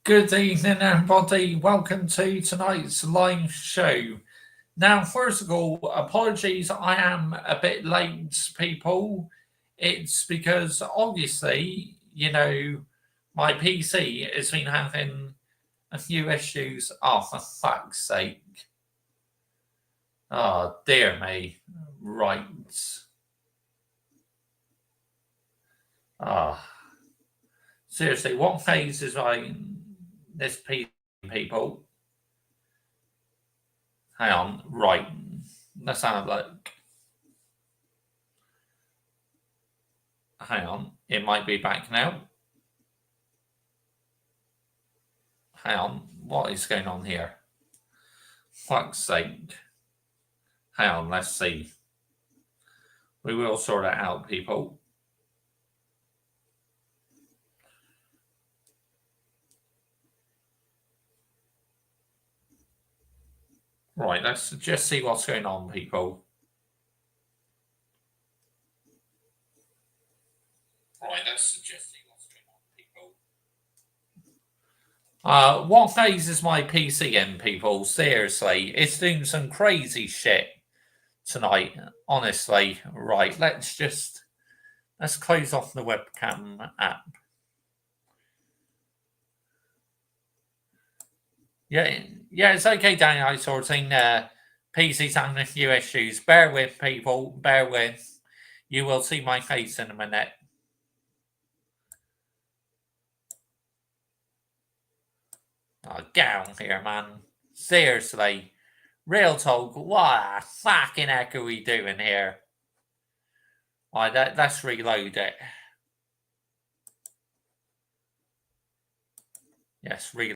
Good evening, everybody. Welcome to tonight's live show. Now, first of all, apologies, I am a bit late, people. It's because obviously, my PC has been having a few issues. Oh, for fuck's sake. Oh, dear me. Right. Ah, seriously, what phase is this PC, people? Hang on. Right. Let's have a look. Hang on. It might be back now. Hang on. What is going on here? Fuck's sake. Hang on. Let's see. We will sort it out, people. Right. Let's just see what's going on, people. Right. Let's just see what's going on, people. What phase is my PC in, people? Seriously, it's doing some crazy shit tonight. Honestly, right. Let's close off the webcam app. Yeah, it's okay, Daniel. I sorting. PC's having a few issues. Bear with, people. Bear with. You will see my face in a minute. Oh, get out here, man. Seriously. Real talk. What the fucking heck are we doing here? Right, let's reload it. Yes, reload.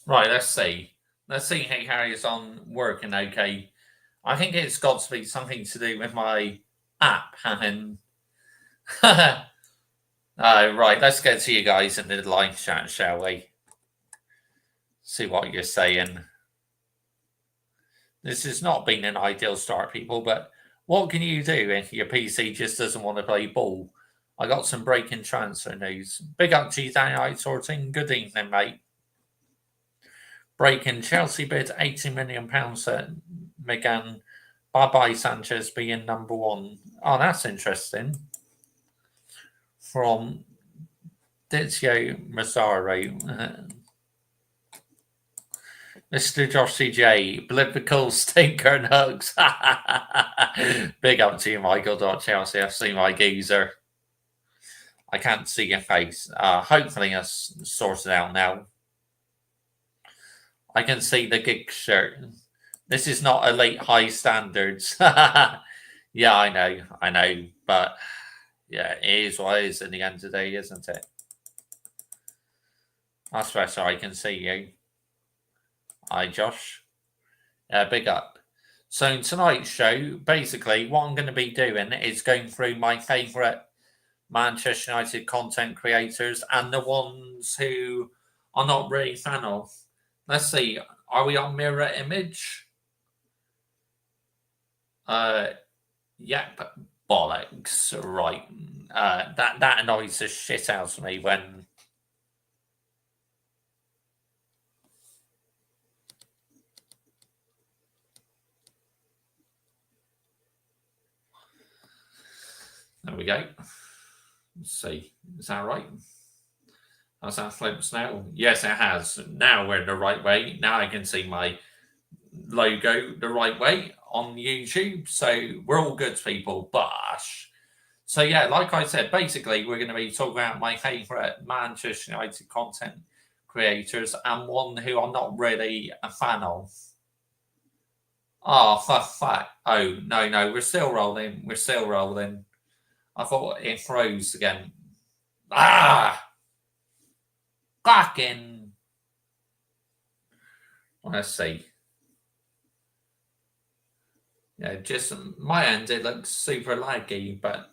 Right, let's see. Let's see how carries on working okay. I think it's got to be something to do with my app having. Right, let's get to you guys in the live chat, shall we? See what you're saying. This has not been an ideal start, people, but what can you do if your PC just doesn't want to play ball? I got some breaking transfer news. Big up to you, Danny Sorting. Good evening, mate. Breaking Chelsea bid £80 million at Megan. Bye bye, Sanchez being number one. Oh, that's interesting. From Dizio Mazzaro. Mr. Joshy J, biblical stinker and hugs. Big up to you, Michael. Chelsea. I've seen my geezer. I can't see your face. Hopefully, it's sorted out now. I can see the gig shirt. This is not elite high standards. Yeah, I know. But yeah, it is what it is in the end of the day, isn't it? That's better. I can see you. Hi, Josh. Big up. So in tonight's show, basically, what I'm going to be doing is going through my favourite Manchester United content creators and the ones who are not really a fan of. Let's see. Are we on mirror image? Yep. Bollocks. Right. That annoys the shit out of me when. There we go. Let's see. Is that right? Has that flips now? Yes, it has. Now we're in the right way. Now I can see my logo the right way on YouTube. So we're all good people. Bosh. So yeah, like I said, basically we're going to be talking about my favourite Manchester United content creators and one who I'm not really a fan of. Oh, fuck. Oh, no, we're still rolling. We're still rolling. I thought it froze again. Fucking. Let's see. Yeah, just my end, it looks super laggy, but.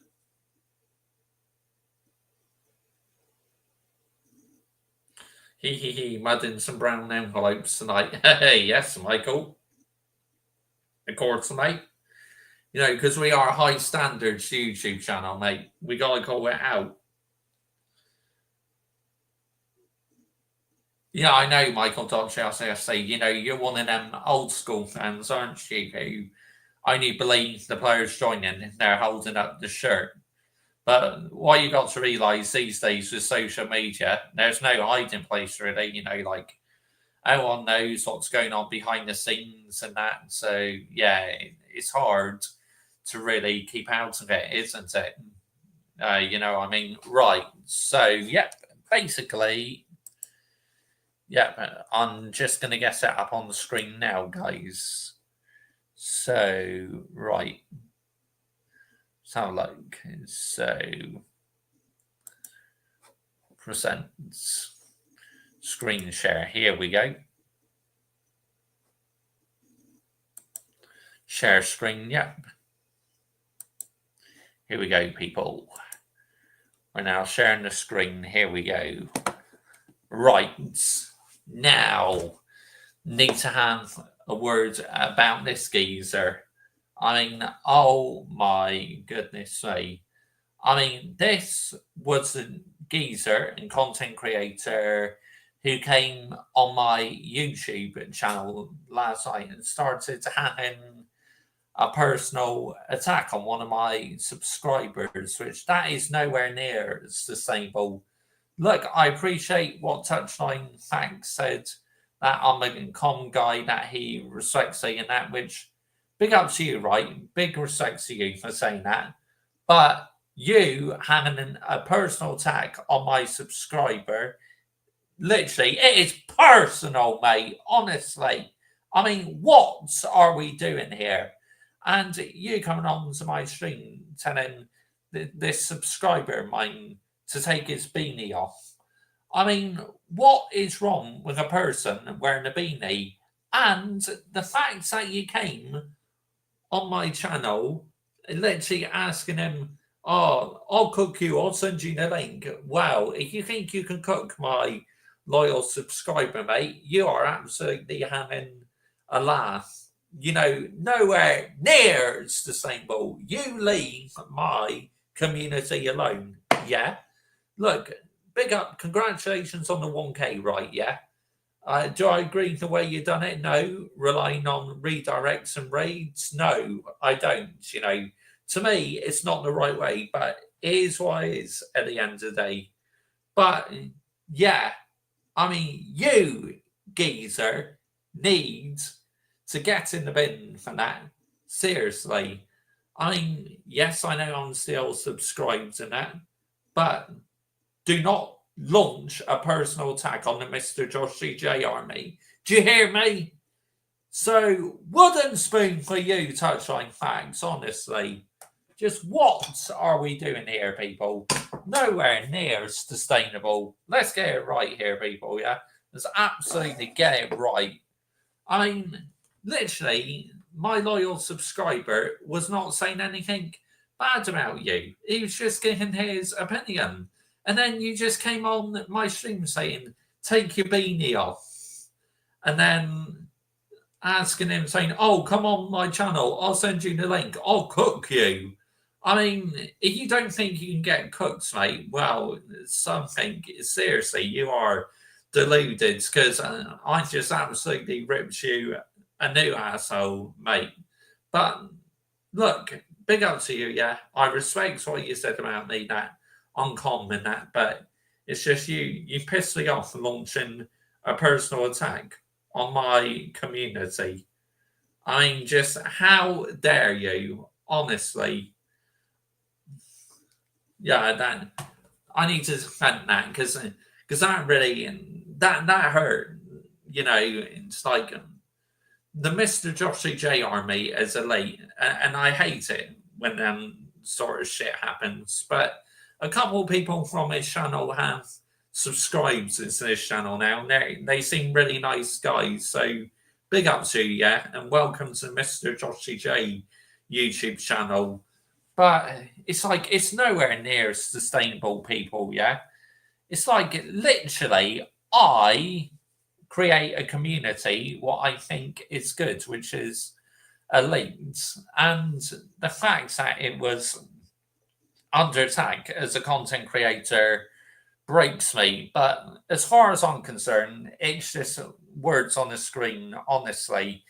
He, mud in some brown envelopes tonight. Hey, yes, Michael. Of course, mate. You know, because we are a high standards YouTube channel, mate. We gotta call it out. Yeah, I know, Michael Chelsea. You know, you're one of them old school fans, aren't you? Who only believe the players joining if they're holding up the shirt. But what you got to realise these days with social media, there's no hiding place really. You know, like everyone knows what's going on behind the scenes and that. So yeah, it's hard to really keep out of it, isn't it? You know, I mean, right. So yeah, basically, yeah, I'm just gonna get set up on the screen now, guys. So right. So like so presents screen share. Here we go. Share screen, yep. Here we go, people. We're now sharing the screen. Here we go. Right. Now, need to have a word about this geezer. I mean, oh my goodness me. I mean, this was a geezer and content creator who came on my YouTube channel last night and started having a personal attack on one of my subscribers, which that is nowhere near sustainable. Look, I appreciate what Touchline Facts said that I'm a calm guy, that he respects me and that, which big up to you, right? Big respect to you for saying that. But you having a personal attack on my subscriber, literally, it is personal, mate. Honestly. I mean, what are we doing here? And you coming on to my stream telling this subscriber of mine to take his beanie off. I mean, what is wrong with a person wearing a beanie? And the fact that you came on my channel, literally asking him, "Oh, I'll cook you. I'll send you the link." Wow, if you think you can cook my loyal subscriber, mate, you are absolutely having a laugh. You know, nowhere near sustainable. You leave my community alone. Yeah. Look, big up. Congratulations on the 1K, right? Yeah. Do I agree with the way you've done it? No. Relying on redirects and raids? No, I don't. You know, to me, it's not the right way, but it is what it is at the end of the day. But yeah, I mean, you geezer needs to get in the bin for that. Seriously. I mean, yes, I know I'm still subscribed to that, but do not launch a personal attack on the Mr. Josh CJ army. Do you hear me? So, wooden spoon for you, Touchline Facts, honestly. Just what are we doing here, people? Nowhere near sustainable. Let's get it right here, people, yeah? Let's absolutely get it right. I mean, literally, my loyal subscriber was not saying anything bad about you. He was just giving his opinion. And then you just came on my stream saying, take your beanie off. And then asking him, saying, oh, come on my channel. I'll send you the link. I'll cook you. I mean, if you don't think you can get cooked, mate, well, something, seriously, you are deluded because I just absolutely ripped you a new asshole, mate. But look, big up to you, yeah. I respect what you said about me, that uncommon that, but it's just you pissed me off launching a personal attack on my community. I mean, just how dare you? Honestly, yeah, that I need to defend that because that really that hurt. You know, it's like the Mr. Joshy J army is elite, and I hate it when sort of shit happens. But a couple of people from his channel have subscribed to this channel now, and they seem really nice guys. So big up to you, yeah, and welcome to Mr. Joshy J YouTube channel. But it's like it's nowhere near sustainable, people, yeah. It's like literally I create a community what I think is good, which is elite. And the fact that it was under attack as a content creator breaks me. But as far as I'm concerned, it's just words on the screen, honestly.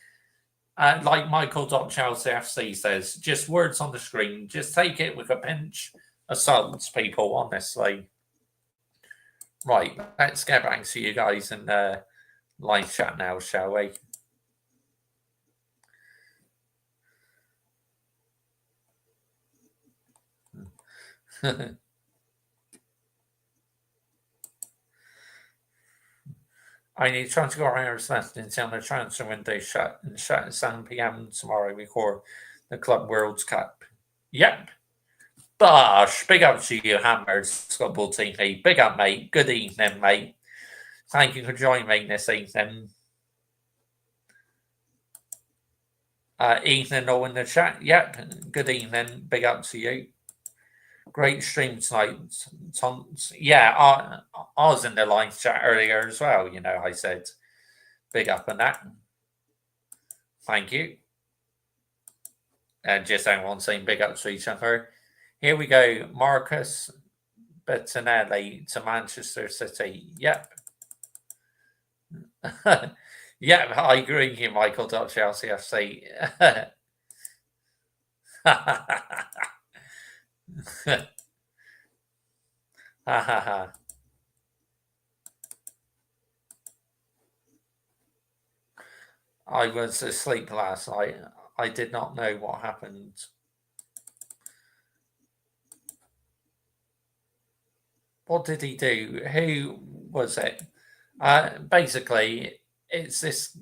Like Michael.Chelsea FC says, just words on the screen. Just take it with a pinch of salt, people, honestly. Right, let's get back to you guys in live chat now, shall we? Only 24 hours left until the transfer window shut at 7 p.m. tomorrow before the Club World Cup. Yep. Bosh, big up to you, Hammers Football TV. Big up, mate. Good evening, mate. Thank you for joining me this evening. Evening all in the chat. Yep. Good evening. Big up to you. Great stream tonight. Yeah, I was in the live chat earlier as well. You know, I said big up on that. Thank you. And just everyone saying big up to each other. Here we go. Marcus Bettinelli to Manchester City. Yep. Yep, I agree with you, Michael. Chelsea FC. I was asleep last night. I did not know what happened. What did he do? Who was it? Basically, it's this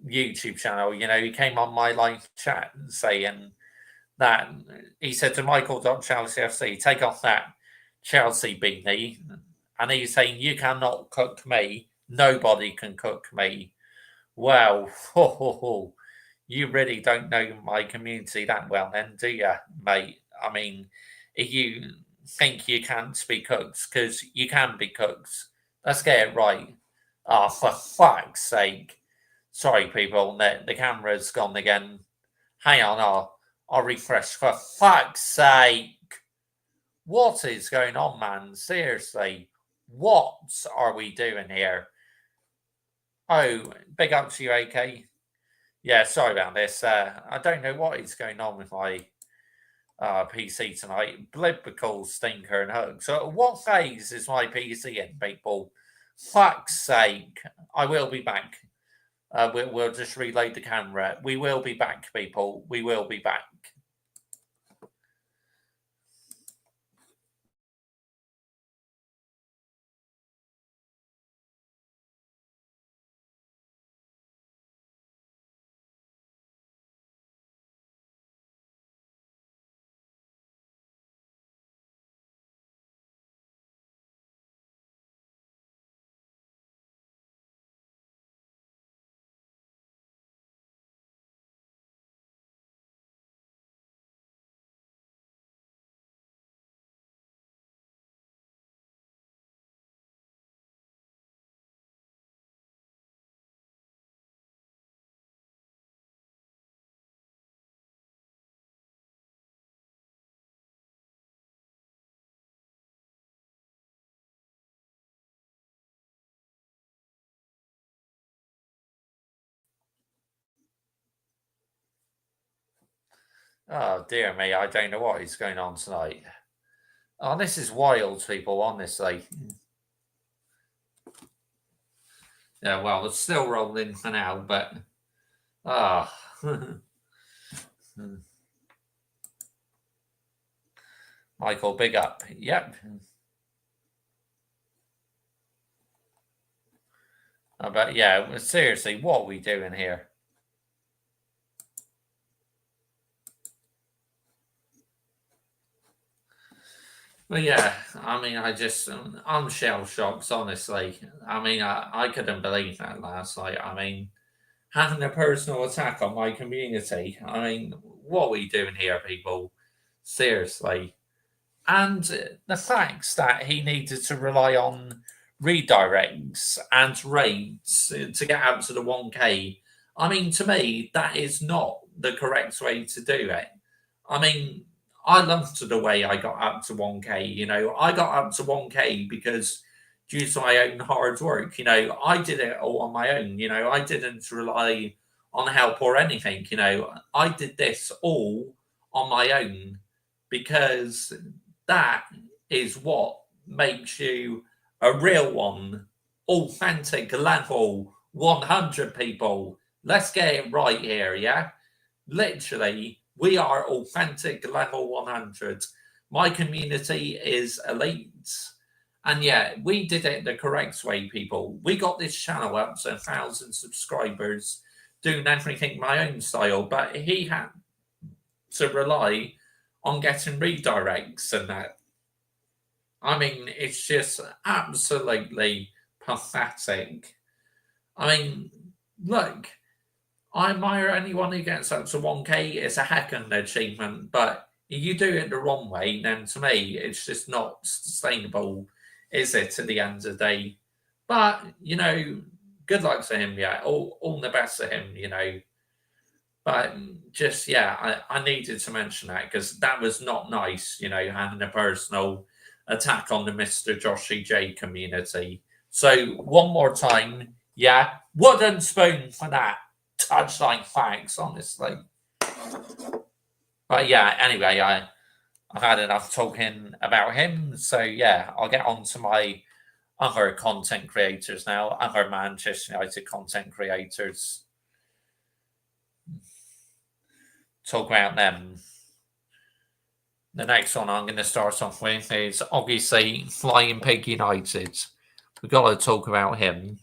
YouTube channel. You know, he came on my live chat saying that he said to Michael.Chelsea FC, take off that Chelsea beanie. And he's saying, you cannot cook me. Nobody can cook me. Well, you really don't know my community that well, then, do you, mate? I mean, if you think you can't be cooks, because you can be cooks, let's get it right. Oh, for fuck's sake. Sorry, people, the camera's gone again. Hang on, I'll refresh. For fuck's sake. What is going on, man? Seriously. What are we doing here? Oh, big up to you, AK. Yeah, sorry about this. I don't know what is going on with my PC tonight. Biblical stinker and hug. So, what phase is my PC in, people? Fuck's sake. I will be back. We'll just reload the camera. We will be back, people. We will be back. Oh, dear me. I don't know what is going on tonight. Oh, this is wild, people, honestly. Yeah, well, it's still rolling for now, but ah. Michael, big up. Yep. But yeah, seriously, what are we doing here? Well, yeah, I mean, I'm shell shocked, honestly. I mean, I couldn't believe that last night. I mean, having a personal attack on my community. I mean, what are we doing here, people? Seriously. And the fact that he needed to rely on redirects and raids to get up to the 1K, I mean, to me, that is not the correct way to do it. I mean, I loved the way I got up to 1K. I got up to 1K because due to my own hard work, I did it all on my own. I didn't rely on help or anything. I did this all on my own because that is what makes you a real one, authentic level 100 people. Let's get it right here, yeah? Literally, we are authentic level 100. My community is elite. And yeah, we did it the correct way, people. We got this channel up to 1,000 subscribers, doing everything my own style, but he had to rely on getting redirects and that. I mean, it's just absolutely pathetic. I mean, look, I admire anyone who gets up to 1K. It's a heck of an achievement, but if you do it the wrong way, then to me, it's just not sustainable, is it, at the end of the day? But, good luck to him, yeah. All the best to him. But just, yeah, I needed to mention that because that was not nice, having a personal attack on the Mr. Joshy J community. So, one more time, yeah, wooden spoon for that. Touchline facts, honestly. But yeah, anyway, I've had enough talking about him. So, yeah, I'll get on to my other content creators now, other Manchester United content creators. Talk about them. The next one I'm going to start off with is obviously Flying Pig United. We've got to talk about him.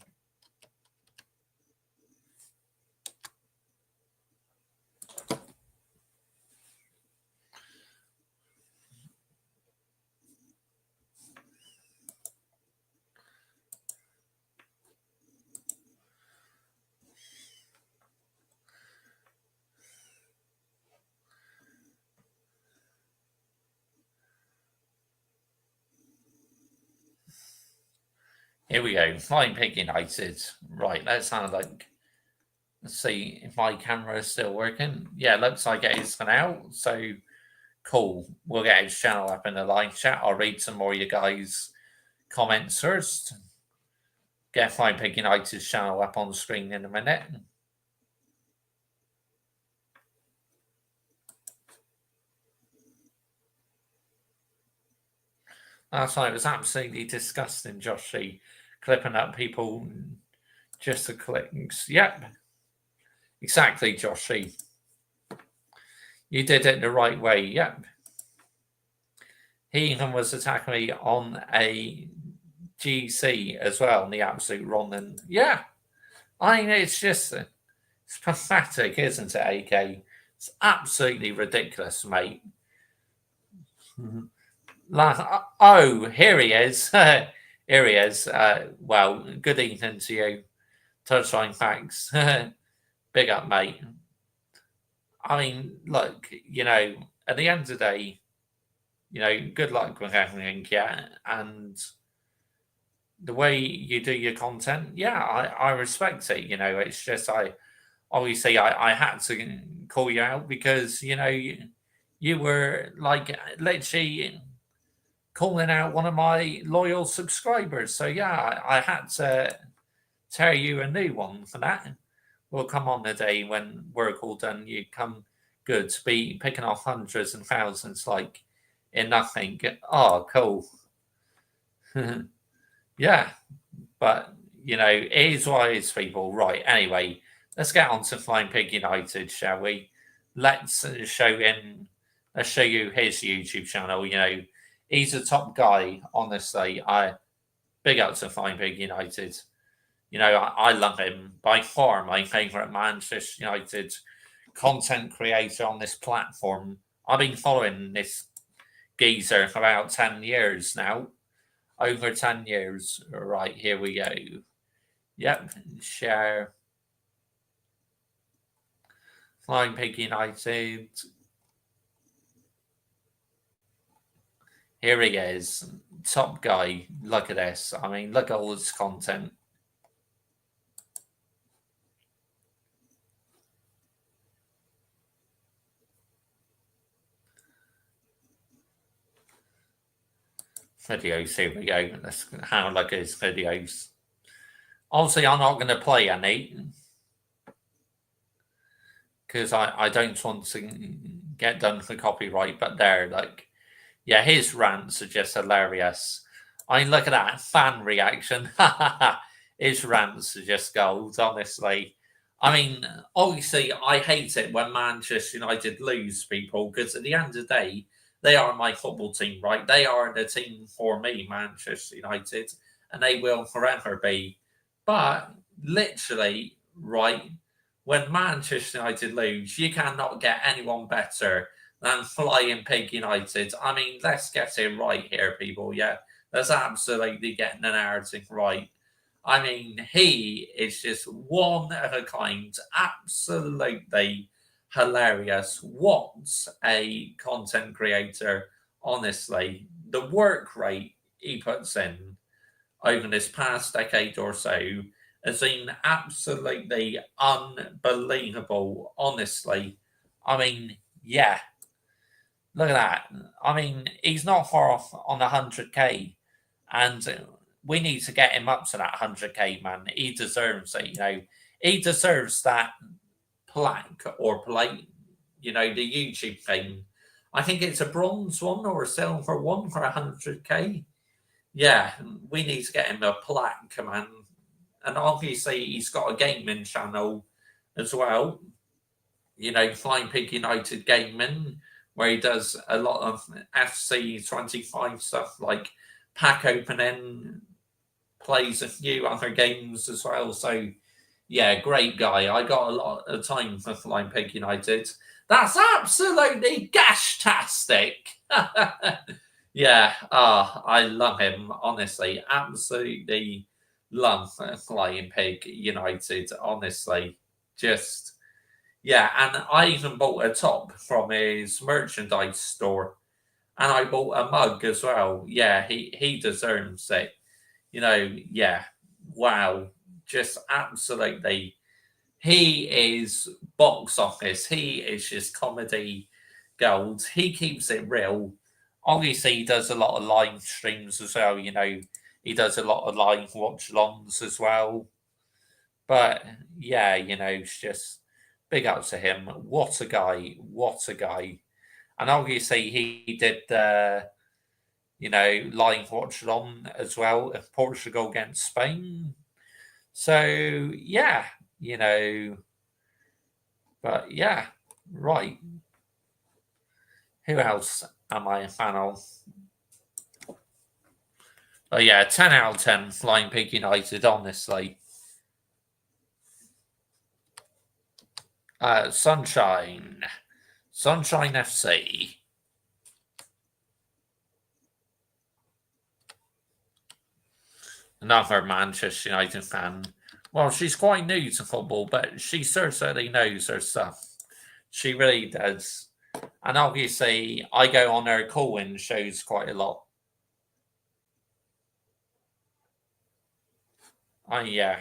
Here we go. Flying Pig United. Right, let's have a look. Let's see if my camera is still working. Yeah, looks like it is for now. So cool. We'll get his channel up in the live chat. I'll read some more of you guys' comments first. Get Flying Pig United's channel up on the screen in a minute. Last night was absolutely disgusting, Joshy. Clipping up people just for clicks. Yep. Exactly, Joshy. You did it the right way. Yep. He even was attacking me on a GC as well, and the absolute wrong. And yeah, I mean, it's pathetic, isn't it, AK? It's absolutely ridiculous, mate. Oh, here he is. Here he is. Well, good evening to you. Touchline facts. Big up, mate. I mean, look, at the end of the day, good luck with everything, yeah. And the way you do your content, yeah, I respect it. It's just obviously I had to call you out because you were like literally calling out one of my loyal subscribers. So yeah, I had to tear you a new one for that. We'll come on the day when work all done. You come good to be picking off hundreds and thousands like in nothing. Oh, cool. Yeah, but you know, it is what it is, people. Right. Anyway, let's get on to Flying Pig United, shall we? Let's show him. Let's show you his YouTube channel. You know, he's a top guy. Honestly, I big up to Flying Pig United. You know, I love him. By far, my favourite Manchester United content creator on this platform. I've been following this geezer for about 10 years now. Over 10 years. Right, here we go. Yep, share. Flying Pig United. Here he is. Top guy. Look at this. I mean, look at all this content. Videos, here we go. Let's have a look at his videos. Obviously, I'm not going to play any because I don't want to get done for copyright. But there, like, yeah, his rants are just hilarious. I mean, look at that fan reaction. His rants are just gold, honestly. I mean, obviously, I hate it when Manchester United lose, people, because at the end of the day, they are my football team, right? They are the team for me, Manchester United, and they will forever be. But literally, right, when Manchester United lose, you cannot get anyone better than Flying Pig United. I mean, let's get it right here, people. Yeah, let's absolutely get the narrative right. I mean, he is just one of a kind, absolutely hilarious. What a content creator, honestly. The work rate he puts in over this past decade or so has been absolutely unbelievable, honestly. I mean, yeah, look at that. I mean, he's not far off on 100K, and we need to get him up to that 100K, man. He deserves it, you know. He deserves that plaque or plate, you know, the YouTube thing. I think it's a bronze one or a silver one for 100K. Yeah, we need to get him a plaque, man. And obviously, he's got a gaming channel as well. You know, Flying Pig United Gaming, where he does a lot of FC25 stuff like pack opening, plays a few other games as well. So, yeah, great guy. I got a lot of time for Flying Pig United. That's absolutely gashtastic. Yeah, I love him, honestly. Absolutely love Flying Pig United, honestly. Just, yeah, and I even bought a top from his merchandise store. And I bought a mug as well. Yeah, he deserves it. You know, yeah, wow. Just absolutely. He is box office. He is just comedy gold. He keeps it real. Obviously, he does a lot of live streams as well. You know, he does a lot of live watch alongs as well. But yeah, you know, it's just big up to him. What a guy. What a guy. And obviously, he did you know, live watch along as well of Portugal against Spain. So yeah, you know, but yeah, right. Who else am I a fan of? Oh yeah, 10 out of 10 Flying Pig United, honestly. Sunshine. Sunshine FC. Another Manchester United fan. Well, she's quite new to football, but she certainly knows her stuff. She really does. And obviously, I go on her call-in shows quite a lot. Oh, yeah.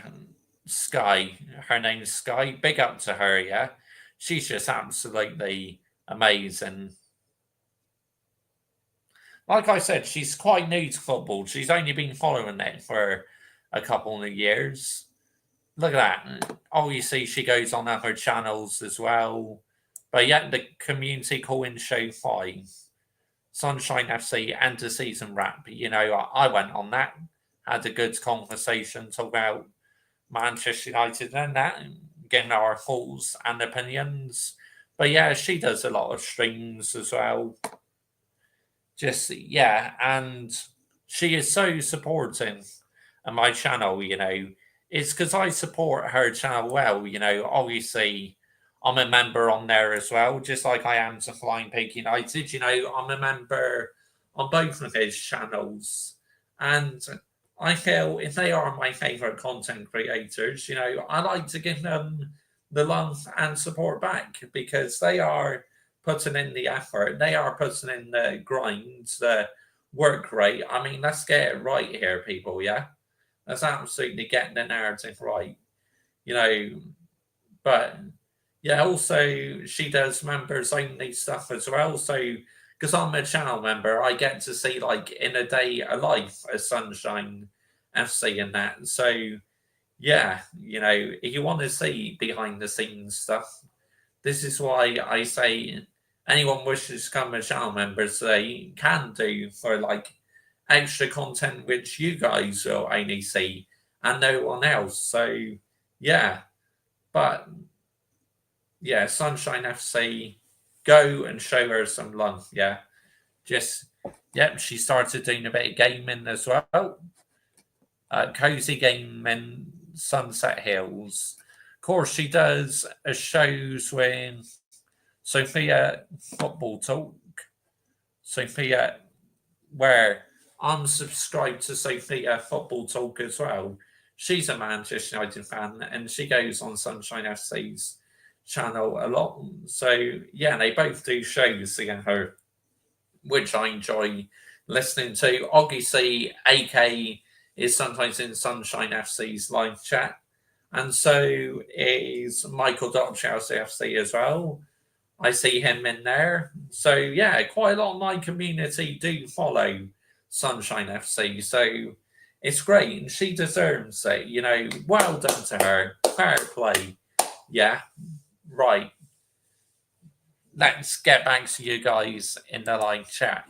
Sky. Her name's Sky. Big up to her, yeah. She's just absolutely amazing. Like I said, she's quite new to football. She's only been following it for a couple of years. Look at that. Obviously, she goes on other channels as well. But yet, the community call-in show 5, Sunshine FC, end of season wrap. You know, I went on that, had a good conversation talk about Manchester United and that, and getting our thoughts and opinions. But yeah, she does a lot of streams as well. Just yeah, and she is so supporting of my channel. It's because I support her channel well. Obviously, I'm a member on there as well, just like I am to Flying Pig United. I'm a member on both of his channels, and I feel if they are my favorite content creators, I like to give them the love and support back because they are putting in the effort, they are putting in the grind, the work rate. I mean, let's get it right here, people. Yeah, that's absolutely getting the narrative right. But yeah, also she does members only stuff as well. So because I'm a channel member, I get to see like in a day a life as Sunshine FC and that. So yeah, if you want to see behind the scenes stuff, this is why I say anyone wishes to become a channel member, they can do for like extra content which you guys will only see and no one else. So yeah, but yeah, Sunshine FC, go and show her some love. Yeah, just yep. She started doing a bit of gaming as well. Cozy Gaming, Sunset Hills. Of course, she does shows with Sophia Football Talk. Sophia, where I'm subscribed to Sophia Football Talk as well. She's a Manchester United fan and she goes on Sunshine FC's channel a lot. So, yeah, they both do shows together, which I enjoy listening to. Obviously, AK is sometimes in Sunshine FC's live chat. And so is Michael Chelsea FC as well. I see him in there. So yeah, quite a lot of my community do follow Sunshine FC. So it's great. And she deserves it. Well done to her. Fair play. Yeah. Right. Let's get back to you guys in the live chat,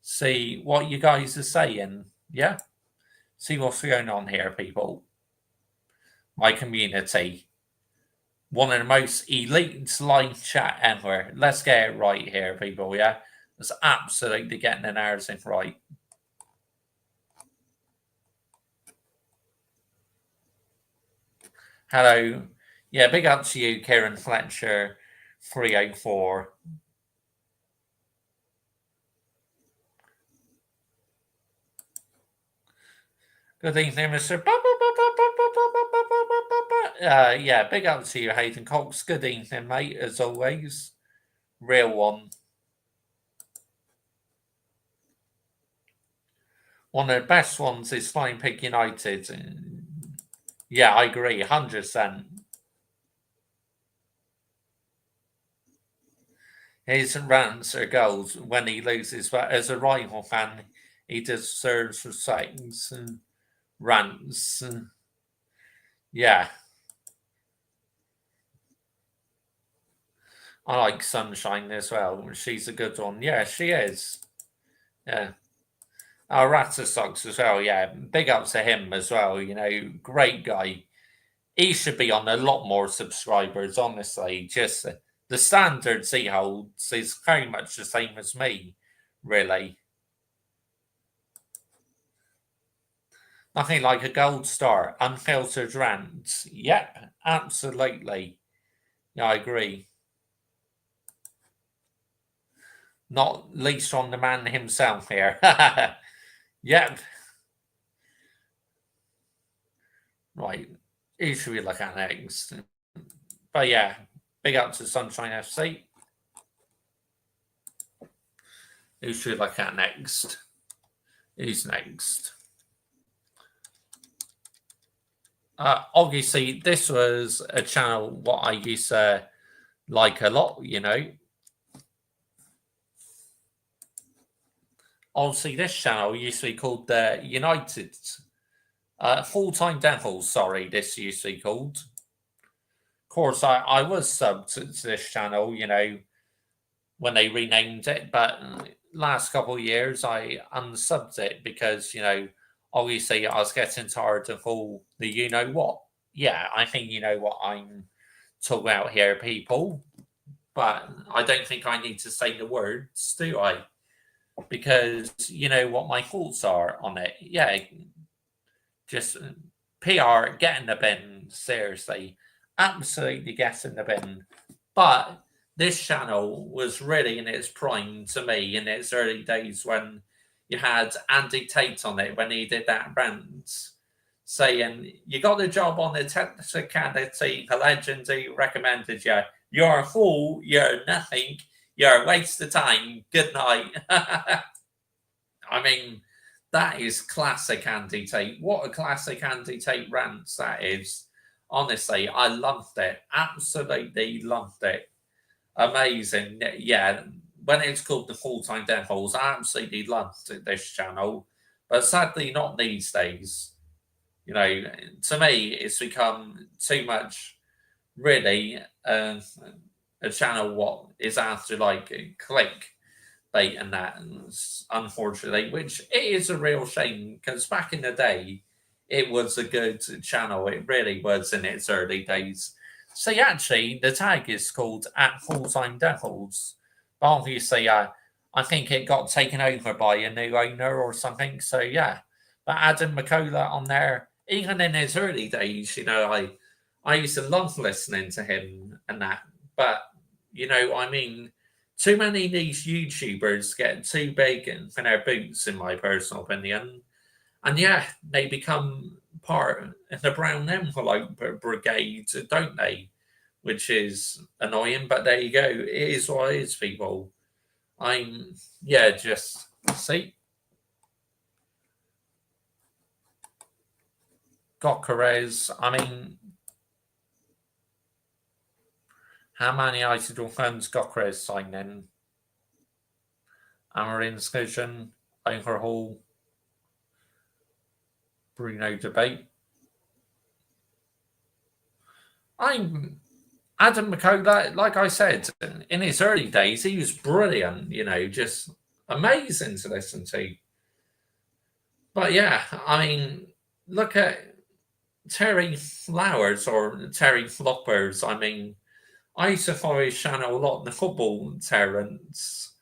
See what you guys are saying. Yeah. See what's going on here, people. My community. One of the most elite live chat ever. Let's get it right here, people. Yeah, let's absolutely getting the narrative right. Hello. Yeah, big up to you, Kieran Fletcher, 304. Good evening, Mr. Yeah, big up to you, Hayden Cox. Good evening, mate, as always. Real one. One of the best ones is Flying Pig United. Yeah, I agree, 100%. His rants are goals when he loses, but as a rival fan, he deserves respect. Rants. Yeah. I like Sunshine as well. She's a good one. Yeah, she is. Yeah. Rata Socks as well. Yeah. Big up to him as well. Great guy. He should be on a lot more subscribers, honestly. Just the standards he holds is very much the same as me, really. Nothing like a gold star, unfiltered rants. Yep, absolutely. Yeah, I agree. Not least on the man himself here. Yep. Right. Who should we look at next? But yeah, big up to Sunshine FC. Who should we look at next? Who's next? Obviously, this was a channel what I used to like a lot, Obviously, this channel used to be called the United Full-Time Devils, sorry, this used to be called. Of course, I was subbed to this channel, when they renamed it, but last couple of years I unsubbed it because, obviously I was getting tired of all the you know what. Yeah, I think you know what I'm talking about here, people. But I don't think I need to say the words, do I? Because you know what my thoughts are on it. Yeah, just PR, get in the bin, seriously. Absolutely get in the bin. But this channel was really in its prime to me in its early days when you had Andy Tate on it when he did that rant saying, you got the job on the technicality, the legend who recommended you. You're a fool, you're nothing, you're a waste of time. Good night. I mean, that is classic Andy Tate. What a classic Andy Tate rant that is. Honestly, I loved it. Absolutely loved it. Amazing. Yeah, when it's called the Full Time Devils, I absolutely loved this channel. But sadly, not these days. You know, to me, it's become too much, really, a channel what is after like click bait and that, and unfortunately, which it is a real shame because back in the day, it was a good channel. It really was in its early days. So actually, the tag is called at Full Time Devils, but obviously, I think it got taken over by a new owner or something. So yeah, but Adam McCullough on there, even in his early days, you know, I used to love listening to him and that. But you know, I mean, too many of these YouTubers get too big for their boots, in my personal opinion. And yeah, they become part of the brown envelope brigade, don't they? Which is annoying, but there you go. It is what it is, people. I'm, yeah, just see. Gokarez, I mean, how many Isidore fans Gokarez signed in? Amarin Skishin, Overhaul, Bruno Debate. I'm Adam McCullough, like I said, in his early days, he was brilliant, you know, just amazing to listen to. But yeah, I mean, look at Terry Flowers or Terry Floppers. I mean, I used to follow his channel a lot, the football Terrence.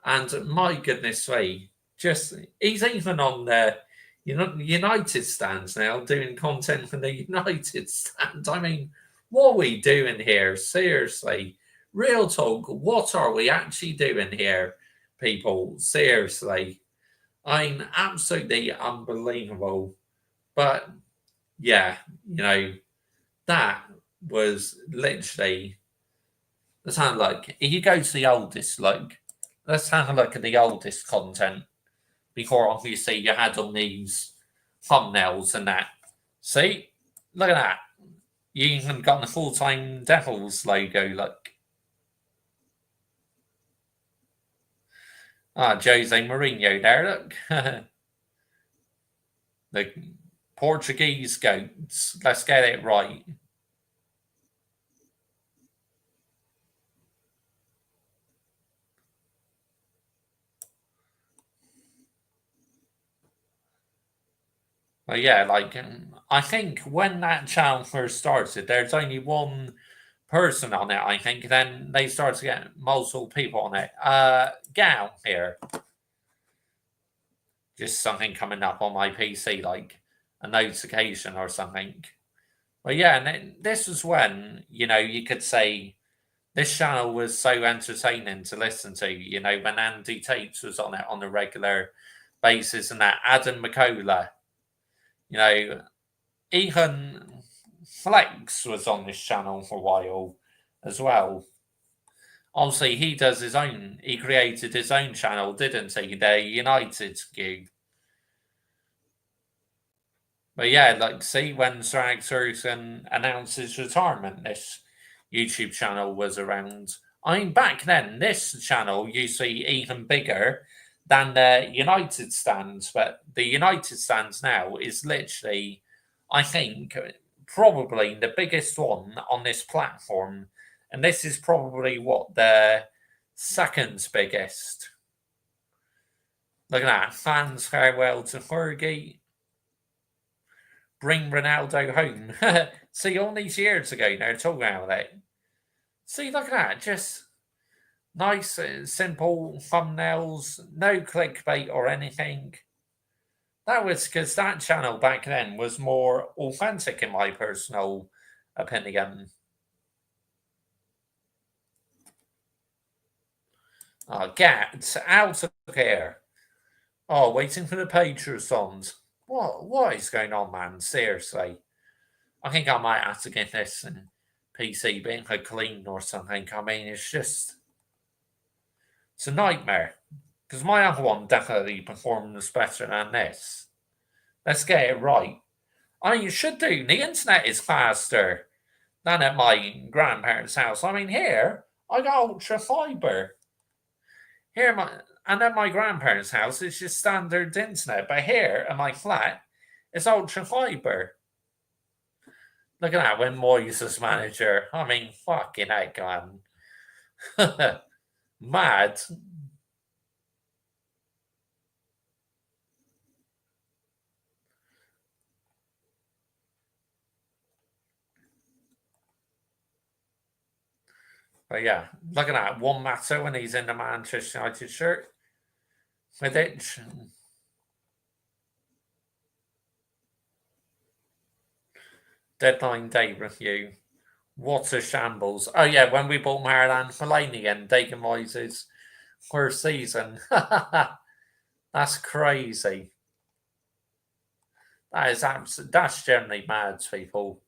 And my goodness me, just he's even on the United stands now doing content for the United stand. I mean, what are we doing here? Seriously, real talk. What are we actually doing here, people? Seriously, I mean, absolutely unbelievable. But yeah, you know, that was literally. Let's have a look. If you go to the oldest, like, let's have a look at the oldest content before obviously you had on these thumbnails and that. See? Look at that. You even got the Full Time Devils logo, look. Jose Mourinho there, look. The Portuguese goats. Let's get it right. But yeah, like I think when that channel first started, there's only one person on it. I think then they started to get multiple people on it. Gal here, just something coming up on my PC, like a notification or something. But yeah, and this was when you could say this channel was so entertaining to listen to. You know, when Andy Tate was on it on a regular basis, and that Adam McCullough. You know, even Flex was on this channel for a while as well. Obviously, he does his own. He created his own channel, didn't he? The United Cube. But yeah, like see when Sir Alex Ferguson announced his retirement, this YouTube channel was around. I mean, back then, this channel used to be even bigger than the United stands, but the United stands now is literally, I think, probably the biggest one on this platform. And this is probably what the second biggest. Look at that. Fans farewell to Fergie. bring Ronaldo home. See, all these years ago, they're talking about it. See, look at that. Just nice, simple thumbnails, no clickbait or anything. That was because that channel back then was more authentic, in my personal opinion. Get out of here. Oh, waiting for the page to respond. What is going on, man? Seriously. I think I might have to get this PC being clean or something. I mean, it's a nightmare. Because my other one definitely performs better than this. Let's get it right. I mean, you should do. The internet is faster than at my grandparents' house. I mean, here, I got ultra fiber. Here, and at my grandparents' house, it's just standard internet. But here, at my flat, it's ultra fiber. Look at that, when Moyes' manager. I mean, fucking heck, man. Mad. But yeah, look at that. One matter when he's in the Manchester United shirt. With it. Deadline day review. What a shambles. Oh yeah, when we bought Marilyn Fellaini and Dagan Moyes' first season. That's crazy. That's generally mad, people.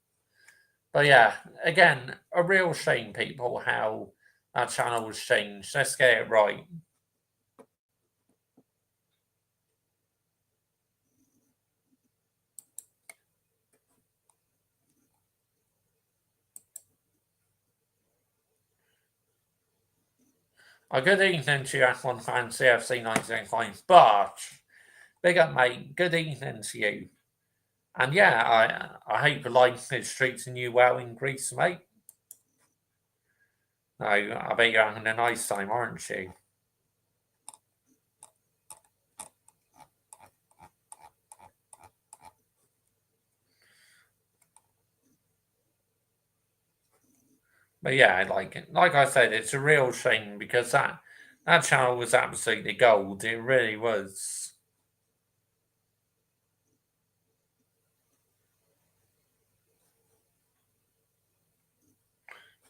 But yeah, again, a real shame, people, how that channel was changed. Let's get it right. A good evening to you, F1 fans, CFC 1905. But, big up, mate. Good evening to you. And yeah, I hope life is treating you well in Greece, mate. No, I bet you're having a nice time, aren't you? But yeah, like I said, it's a real shame because that channel was absolutely gold. It really was.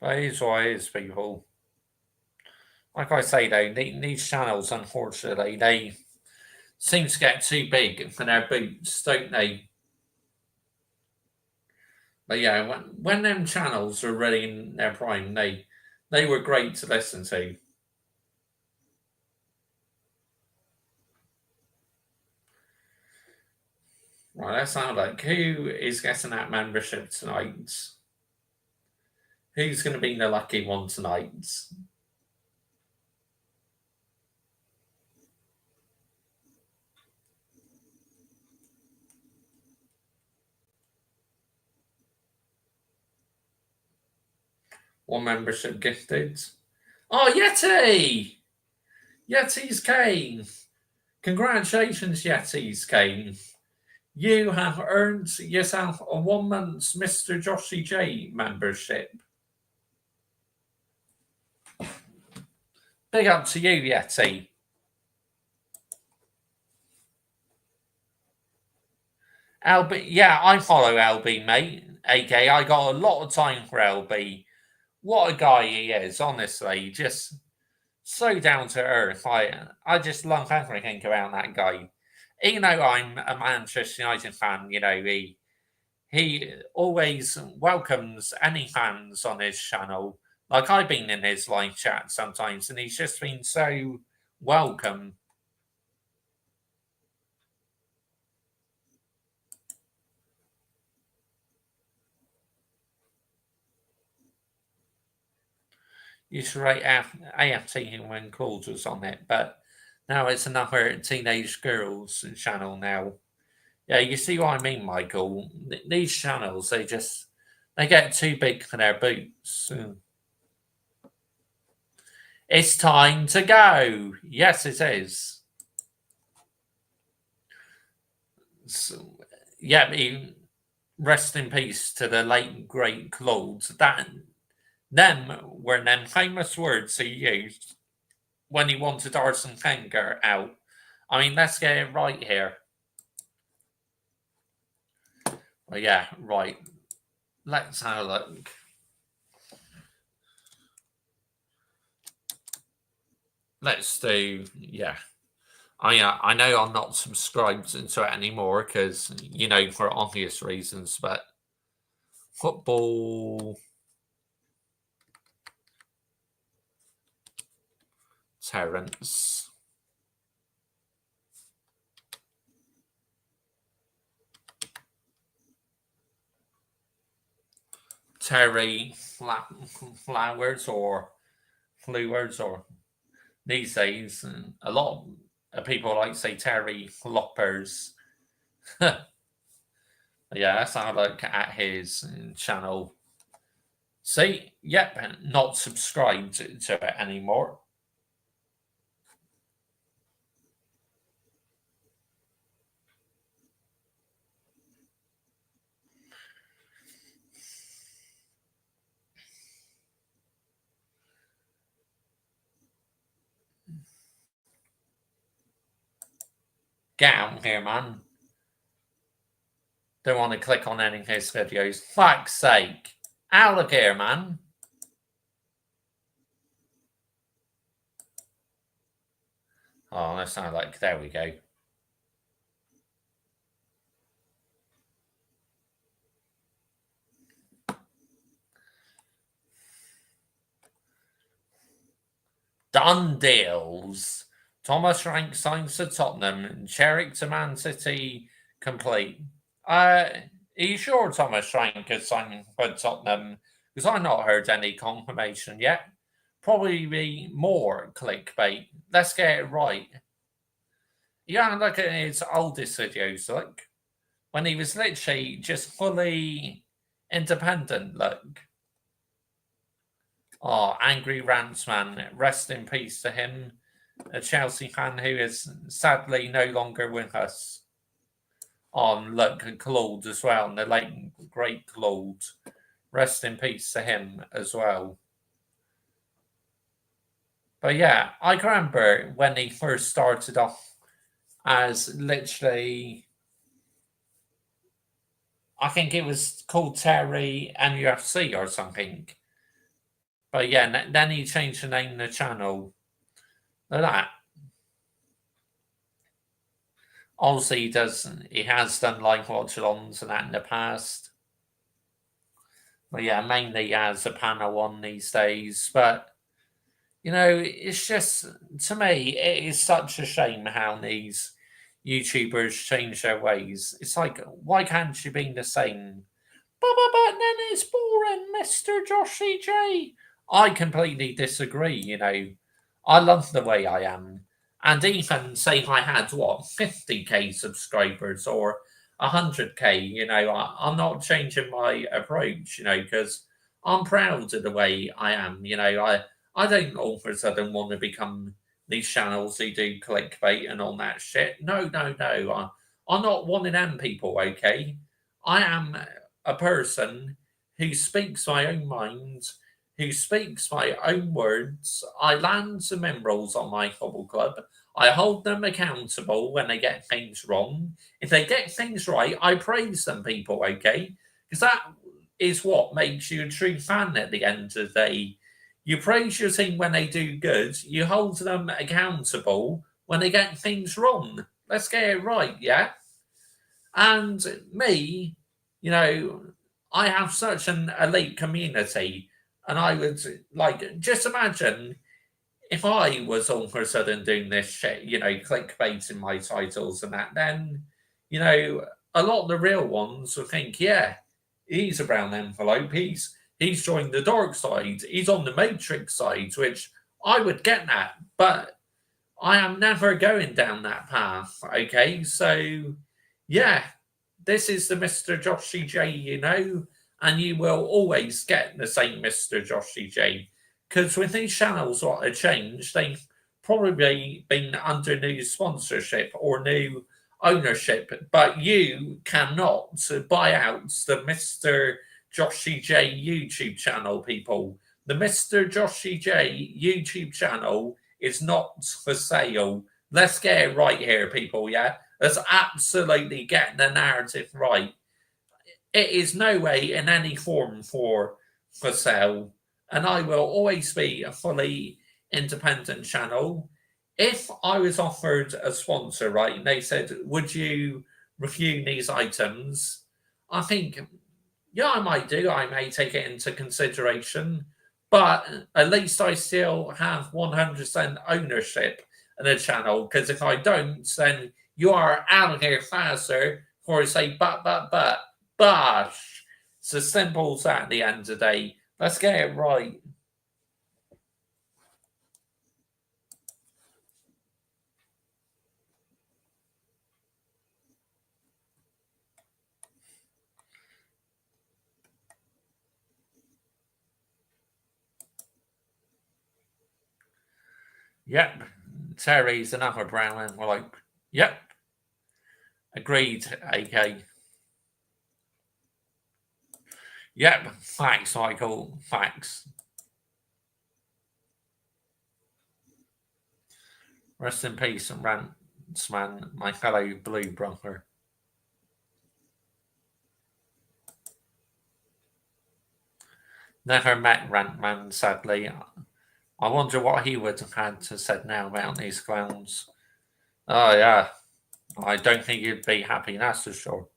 But it is what it is, people. Like I say, though, these channels, unfortunately, they seem to get too big for their boots, don't they? But yeah, when them channels were really in their prime, they were great to listen to. Right, let's have a look. Who is getting that membership tonight? Who's going to be the lucky one tonight? One membership gifted. Oh, Yeti! Yeti's Kane. Congratulations, Yeti's Kane. You have earned yourself a 1 month's Mr. Joshy J membership. Big up to you, Yeti. LB, yeah, I follow LB, mate. AK, I got a lot of time for LB. What a guy he is, honestly. Just so down to earth. I just love everything around that guy. Even though I'm a Manchester United fan, you know, he always welcomes any fans on his channel. Like I've been in his live chat sometimes, and he's just been so welcome. Used to rate AFT when Calls was on it, but now it's another teenage girls channel now. Yeah, you see what I mean, Michael? These channels, they get too big for their boots. It's time to go. Yes, it is. So, yeah, rest in peace to the late great Claude. Them were them famous words he used when he wanted Arsene Wenger out. I mean, let's get it right here. Well, yeah, right. Let's have a look. Let's do, yeah. I know I'm not subscribed into it anymore because, for obvious reasons, but football Terence. Terry Flowers or Flowers or these days, a lot of people like to say Terry Loppers. Yeah, let's have a look at his channel. See, yep, not subscribed to it anymore. Get out here, man. Don't want to click on any of his videos. Fuck's sake. Out of here, man. Oh, that sounds like, there we go. Done deals. Thomas Frank signs to Tottenham. Cherrick to Man City complete. Are you sure Thomas Frank has signed for Tottenham? Because I've not heard any confirmation yet. Probably be more clickbait. Let's get it right. Yeah, look at his oldest videos, look. When he was literally just fully independent, look. Oh, Angry Rantsman, rest in peace to him. A Chelsea fan who is sadly no longer with us. On look, Claude as well, and the late great Claude. Rest in peace to him as well. But yeah, I remember when he first started off as literally, I think it was called Terry MUFC or something. But yeah, then he changed the name of the channel. Look at that. Obviously, he has done live watch-alongs and that in the past. But yeah, mainly as a panel on these days. But it's just, to me, it is such a shame how these YouTubers change their ways. It's like, why can't you be the same? But then it's boring, Mr. Joshy J. I completely disagree, I love the way I am. And even say I had, 50k subscribers or 100k, I'm not changing my approach, because I'm proud of the way I am. I don't all of a sudden want to become these channels who do clickbait and all that shit. No, no, no. I'm not one of them people, okay? I am a person who speaks my own mind, who speaks my own words. I land some emeralds on my football club. I hold them accountable when they get things wrong. If they get things right, I praise them, people, okay? Because that is what makes you a true fan at the end of the day. You praise your team when they do good, you hold them accountable when they get things wrong. Let's get it right, yeah? And me, I have such an elite community, and I would just imagine if I was all of a sudden doing this shit, clickbaiting my titles and that, then, a lot of the real ones will think, yeah, he's a brown envelope, he's joined the dark side, he's on the Matrix side, which I would get that, but I am never going down that path, okay? So, yeah, this is the Mr. Joshy J, and you will always get the same Mr. Joshy J. Because with these channels, what have changed, they've probably been under new sponsorship or new ownership, but you cannot buy out the Mr. Joshy J YouTube channel, people. The Mr. Joshy J YouTube channel is not for sale. Let's get it right here, people, yeah? Let's absolutely get the narrative right. It is no way in any form for sale, and I will always be a fully independent channel. If I was offered a sponsor, right, and they said, would you review these items? I think, yeah, I might do. I may take it into consideration, but at least I still have 100% ownership in the channel, because if I don't, then you are out of here faster for say, but. It's as simple as that at the end of the day. Let's get it right. Yep. Terry's another brown one. We're like, yep. Agreed, AK. Yep. Thanks, Michael. Thanks. Rest in peace, Rantsman, my fellow blue brother. Never met Rantman, sadly. I wonder what he would have had to say now about these clowns. Oh, yeah. I don't think you'd be happy, that's for sure.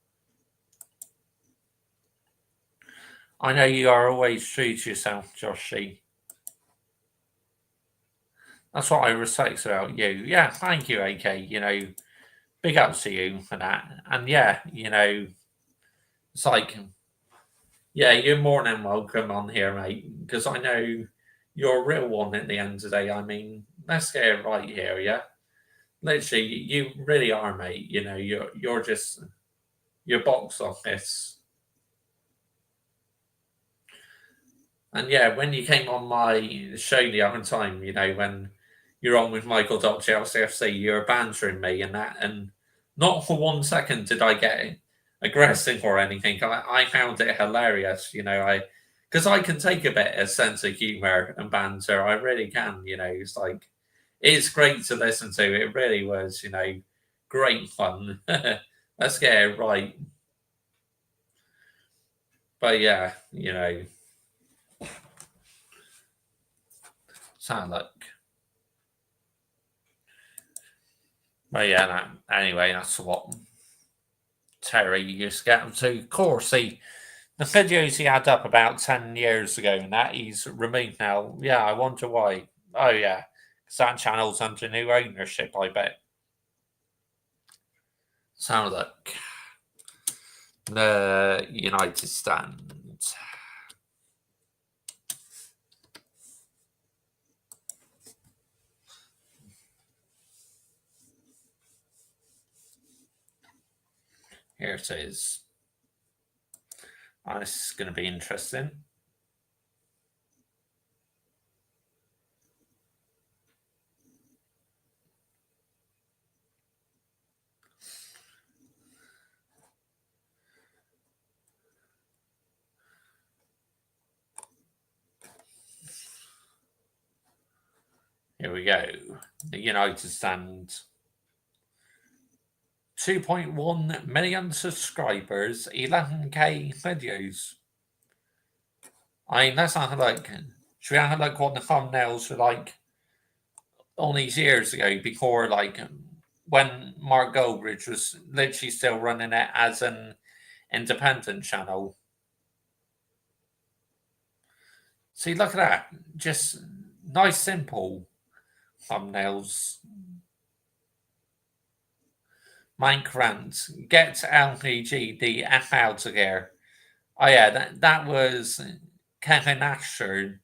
I know you are always true to yourself, Joshy. That's what I respect about you. Yeah, thank you, AK. Big ups to you for that. And yeah, it's like, yeah, you're more than welcome on here, mate, because I know you're a real one at the end of the day. I mean, let's get it right here, yeah? Literally, you really are, mate. You're just your box office. And yeah, when you came on my show the other time, when you're on with Michael Dodge LCFC, you were bantering me and that, and not for 1 second did I get aggressive or anything. I found it hilarious, because I can take a bit of sense of humor and banter. I really can, it's like, it's great to listen to. It really was, great fun. Let's get it right. But yeah, sound like. But yeah, anyway, that's what Terry used to get him to. Of course, the videos he had up about 10 years ago and that he's removed now. Yeah, I wonder why. Oh, yeah, because that channel's under new ownership, I bet. Sounds like the United Stands. Here it is. Oh, this is going to be interesting. Here we go. The United Stand. 2.1 million subscribers, 11K videos. I mean, let's have a look. Should we have a look what the thumbnails were like all these years ago before, like, when Mark Goldbridge was literally still running it as an independent channel? See, look at that. Just nice, simple thumbnails. Minecraft, get LPG the F out of here. Oh yeah, that was Kevin Ashford,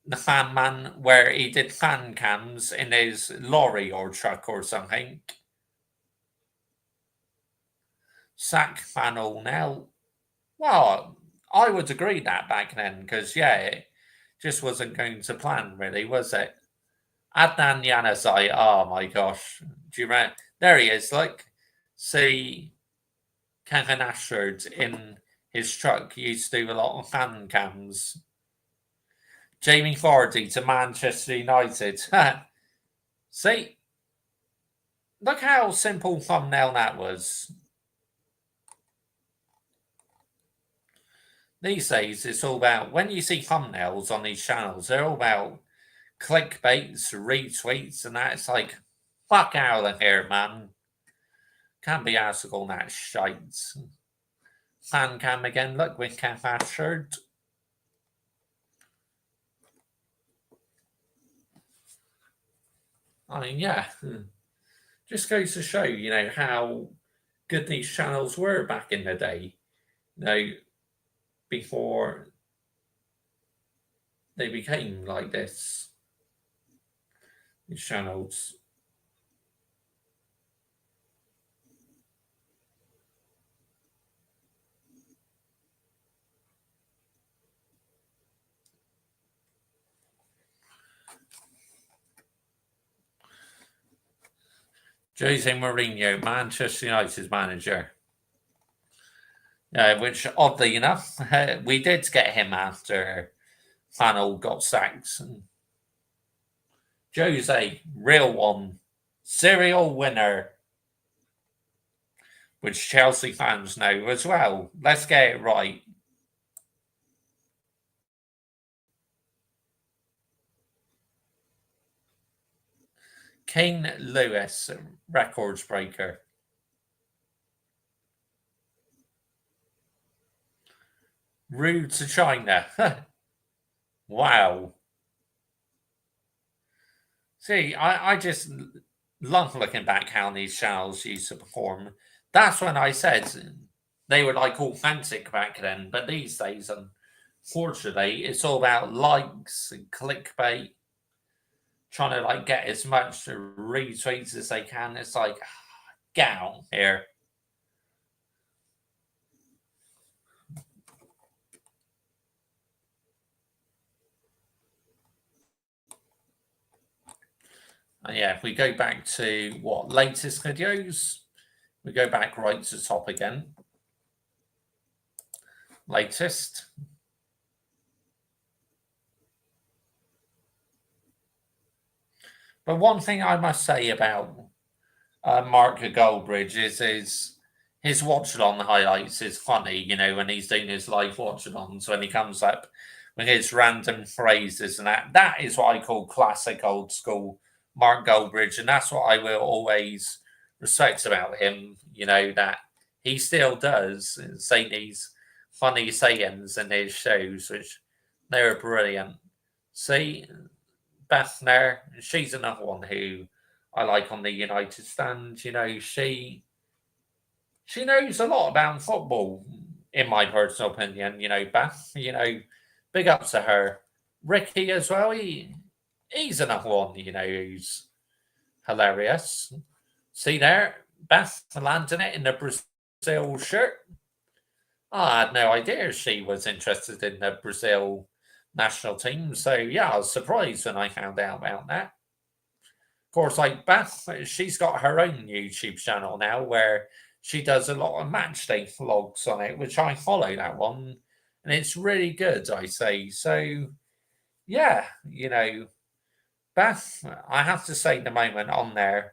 the fan man, where he did fan cams in his lorry or truck or something. Sack fan all now. Well, I would agree that back then, because yeah, it just wasn't going to plan really, was it? Adnan Januzaj, oh my gosh. Do you remember? There he is. Like, see, Kevin Ashford in his truck used to do a lot of fan cams. Jamie Vardy to Manchester United. See, look how simple thumbnail that was. These days, it's all about, when you see thumbnails on these channels, they're all about clickbaits, retweets, and that. It's like, fuck out of here, man. Can't be asked to call that shite. Fan cam again, look, with Kev Ashford. I mean, yeah. Just goes to show, how good these channels were back in the day. Before they became like this. These channels. Jose Mourinho, Manchester United's manager. Which, oddly enough, we did get him after Fanel got sacked. Jose, real one, serial winner, which Chelsea fans know as well. Let's get it right. Kane Lewis, records breaker. Rude to China. Wow. See, I just love looking back how these channels used to perform. That's when I said they were like authentic back then, but these days, unfortunately, it's all about likes and clickbait, trying to like get as much retweets as they can. It's like, get out here. And yeah, if we go back to what latest videos, we go back right to the top again. Latest. But one thing I must say about Mark Goldbridge is his watch-along highlights is funny, when he's doing his live watch-alongs, when he comes up with his random phrases and that. That is what I call classic old school Mark Goldbridge, and that's what I will always respect about him, that he still does say these funny sayings in his shows, which they're brilliant. See, Beth there, she's another one who I like on the United stand. She knows a lot about football, in my personal opinion. Beth. Big up to her. Ricky as well. He's another one. Who's hilarious. See there, Beth landing it in the Brazil shirt. I had no idea she was interested in the Brazil national team. So yeah, I was surprised when I found out about that. Of course, like Beth, she's got her own YouTube channel now where she does a lot of match day vlogs on it, which I follow that one, and it's really good, I say. So yeah, Beth, I have to say the moment on there,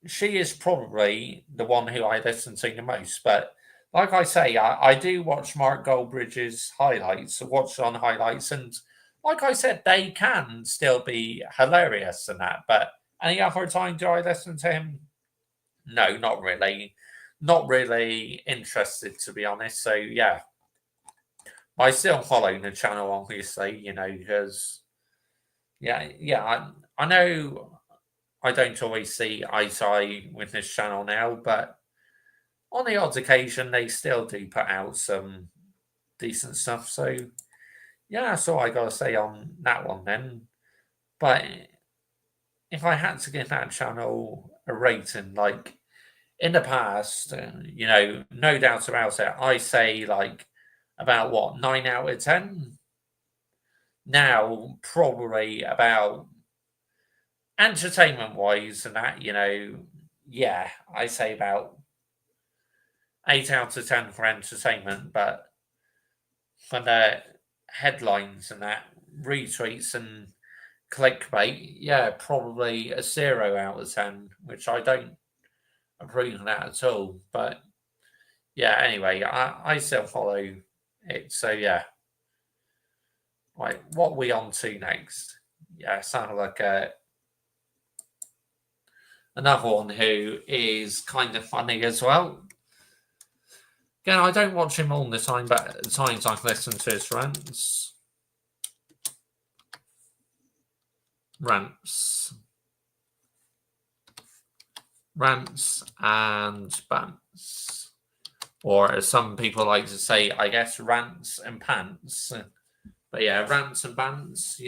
she is probably the one who I listen to the most. But like I say, I do watch Mark Goldbridge's highlights, watch on highlights, and like I said, they can still be hilarious and that. But any other time do I listen to him? No, not really. Not really interested, to be honest. So yeah, I still follow the channel, obviously, because I know I don't always see eye to eye with this channel now, but on the odd occasion, they still do put out some decent stuff. So, yeah, that's all I got to say on that one then. But if I had to give that channel a rating, like in the past, no doubt about it, I say like about what, 9 out of 10? Now, probably about entertainment wise and that, yeah, I say about 8 out of 10 for entertainment, but for the headlines and that retweets and clickbait, yeah, probably a 0 out of 10, which I don't approve of that at all. But yeah, anyway, I still follow it. So yeah, right, what are we on to next? Yeah, sounded like another one who is kind of funny as well. Again, I don't watch him all the time, but at times I can listen to his rants and bants. Or as some people like to say, I guess rants and pants. But yeah, rants and bants,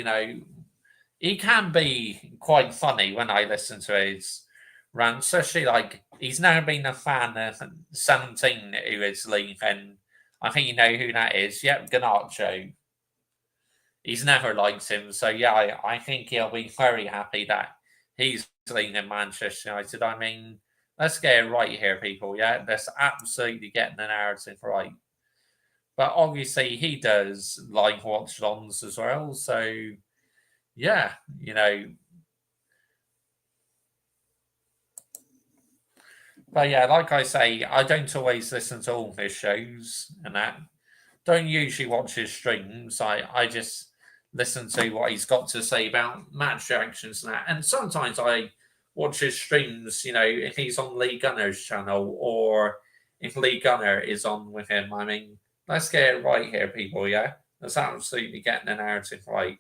he can be quite funny when I listen to his rants, especially like he's now been a fan of 17 who is leaving. I think you know who that is. Yep, Ganacho. He's never liked him. So yeah, I think he'll be very happy that he's leaving Manchester United. I mean, let's get it right here, people. Yeah, let's absolutely get the narrative right. But obviously, he does like watch ons as well. So yeah, But yeah, like I say, I don't always listen to all his shows and that. Don't usually watch his streams. I just listen to what he's got to say about match reactions and that. And sometimes I watch his streams, if he's on Lee Gunner's channel or if Lee Gunner is on with him. I mean, let's get it right here, people, yeah? Let's absolutely get the narrative right.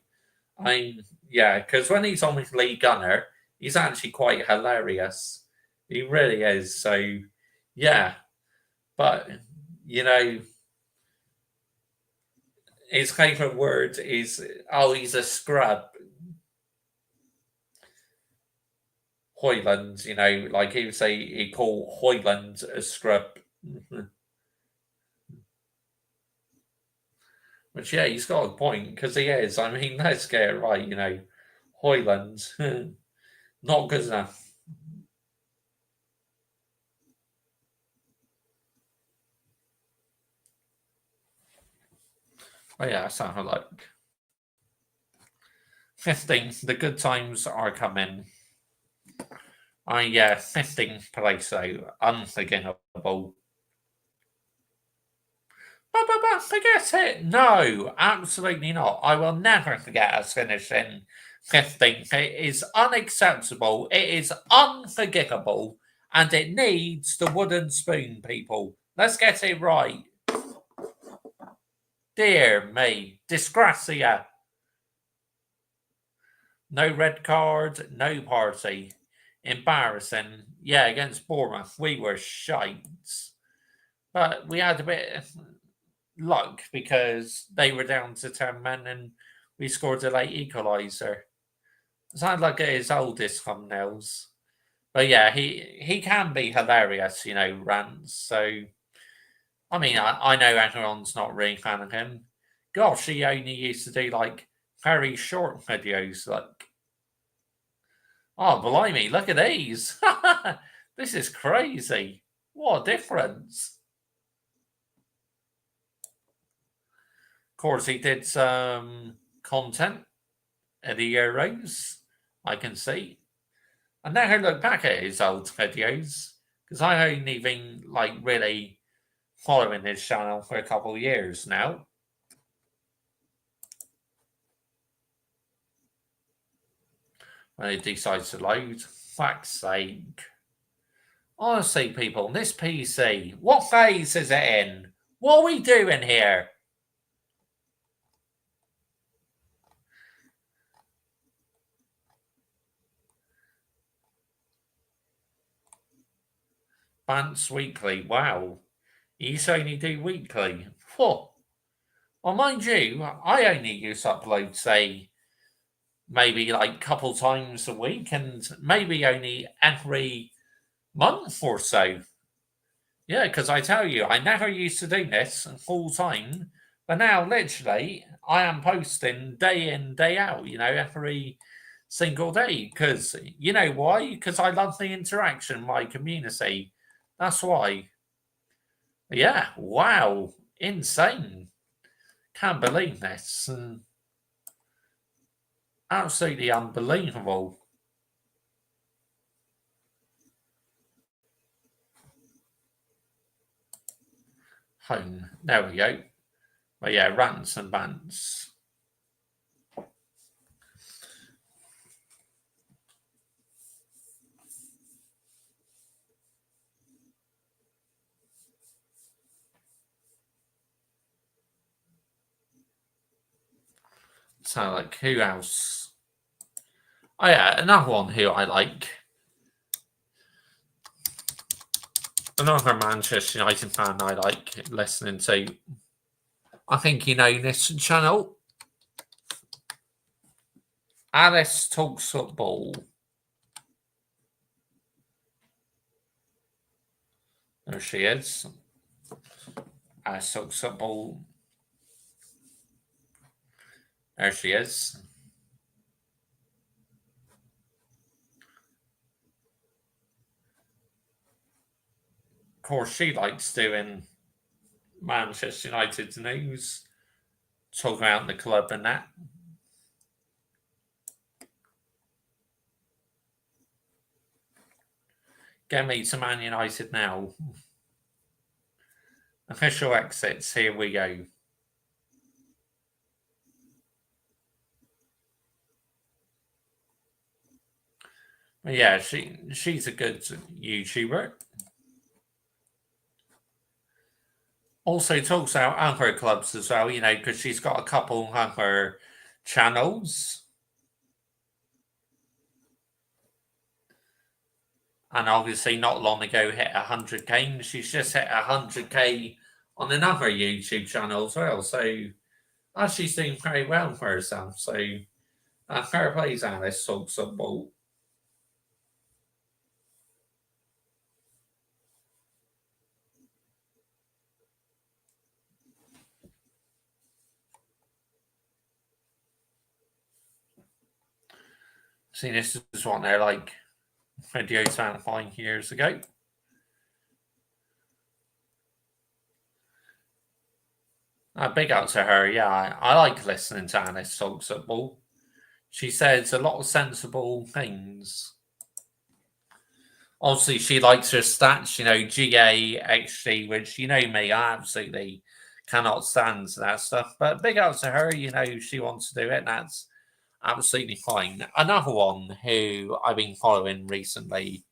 I mean, yeah, because when he's on with Lee Gunner, he's actually quite hilarious. He really is. So, yeah. But, his favourite word is, oh, he's a scrub. Hoyland, like he would say, he'd call Hoyland a scrub. Which, yeah, he's got a point, because he is. I mean, let's get it right, Hoyland. Not good enough. Oh, yeah, that's how I like. 15. The good times are coming. Yeah, 15th place, though. Unforgettable. But forget it. No, absolutely not. I will never forget us finishing 15th. It is unacceptable. It is unforgivable. And it needs the wooden spoon, people. Let's get it right. Dear me. Disgracia. No red card, no party. Embarrassing. Yeah, against Bournemouth, we were shites. But we had a bit of luck because they were down to 10 men and we scored a late equaliser. Sounds like his oldest thumbnails. But yeah, he can be hilarious, rants. So, I mean, I know everyone's not really a fan of him. Gosh, he only used to do like very short videos, like, oh, blimey, look at these. This is crazy. What a difference. Of course, he did some content at the Euros, I can see. And now I look back at his old videos, because I only been like really following his channel for a couple of years now. When it decides to load, fuck's sake. Honestly, people, this PC, what phase is it in? What are we doing here? Bants Weekly, wow. He's only do weekly. Whoa. Well, mind you, I only used to upload, say, maybe like a couple times a week and maybe only every month or so. Yeah, because I tell you, I never used to do this full time, but now literally I am posting day in, day out, every single day. Because you know why? Because I love the interaction, my community. That's why. Yeah, wow. Insane. Can't believe this. Absolutely unbelievable. Home. There we go. But yeah, rants and bants. So, like, who else? Oh, yeah, another one who I like. Another Manchester United fan I like listening to. I think you know this channel. Alice Talks Football. There she is. Alice Talks Football. There she is. Of course, she likes doing Manchester United's news, talking about the club and that. Get me to Man United now. Official exits, here we go. But yeah, she's a good YouTuber. Also talks about other clubs as well, you know, because she's got a couple other channels. And obviously not long ago hit 100k, and she's just hit 100k on another YouTube channel as well. So she's doing very well for herself. So fair plays Alice Talks Football. See, this is what they're like videos found 5 years ago. Big up to her. Yeah, I like listening to Alice Talks Football. She says a lot of sensible things. Obviously, she likes her stats, you know, GA, XG, which, you know me, I absolutely cannot stand that stuff. But big up to her, you know, she wants to do it, and that's absolutely fine. Another one who I've been following recently,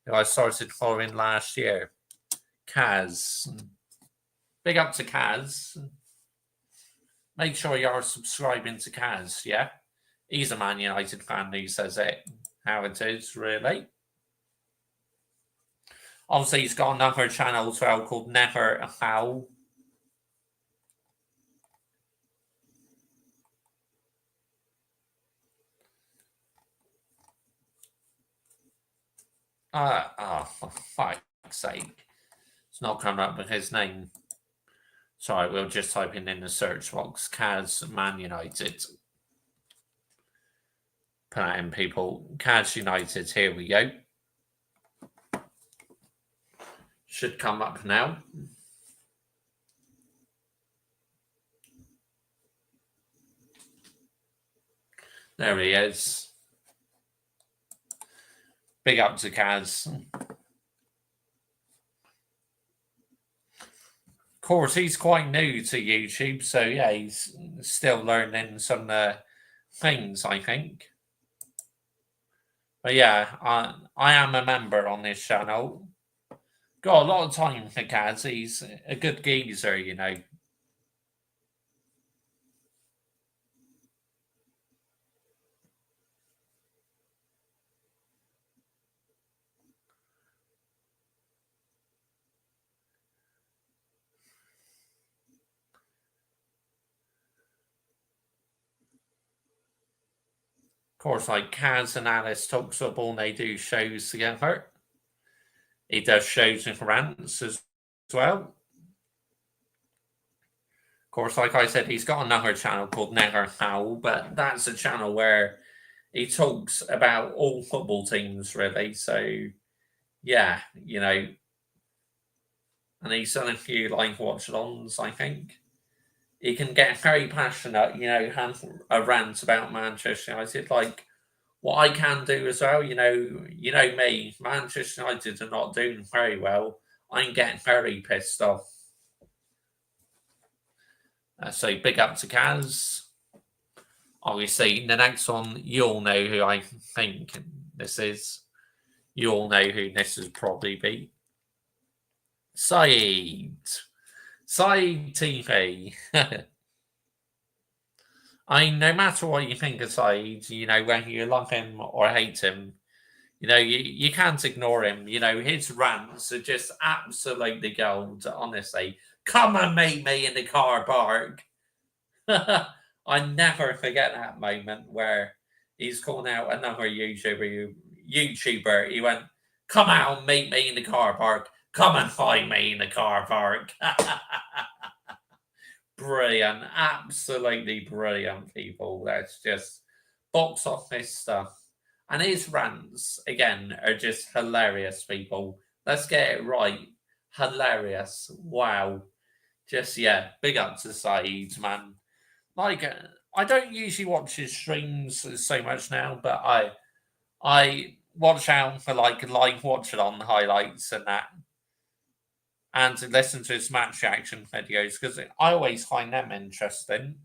who I started following last year, Kaz. Big up to Kaz. Make sure you're subscribing to Kaz, yeah? He's a Man United fan who says it how it is, really. Obviously, he's got another channel as well called Never a Foul. For fuck's sake. It's not coming up with his name. Sorry, we'll just type in the search box Kaz Man United. Put that in, people. Kaz United, here we go. Should come up now. There he is. Big up to Kaz. Of course, he's quite new to YouTube, so yeah, he's still learning some things, I think. But yeah, I am a member on this channel. Got a lot of time for Kaz. He's a good geezer, you know. Of course, like Kaz and Alice Talks Football, they do shows together. He does shows with rants as well. Of course, like I said, he's got another channel called Never Foul, but that's a channel where he talks about all football teams really. So yeah, and he's done a few watch-alongs, I think. He can get very passionate, have a rant about Manchester United, like what I can do as well. Me, Manchester United are not doing very well. I'm getting very pissed off. So big up to Kaz. Obviously, the next one, you all know who I think this is. You all know who this would probably be. Saeed. Saeed TV. I mean, no matter what you think of Saeed, whether you love him or hate him, you can't ignore him. His rants are just absolutely gold, honestly. Come and meet me in the car park. I never forget that moment where he's calling out another YouTuber. He went, come out and meet me in the car park. Come and find me in the car park. Brilliant. Absolutely brilliant, people. That's just box office stuff. And his rants, again, are just hilarious, people. Let's get it right. Hilarious. Wow. Just, yeah, big up to Saeed, man. I don't usually watch his streams so much now, but I watch out for live watch-along highlights and that, and to listen to his match reaction videos because I always find them interesting.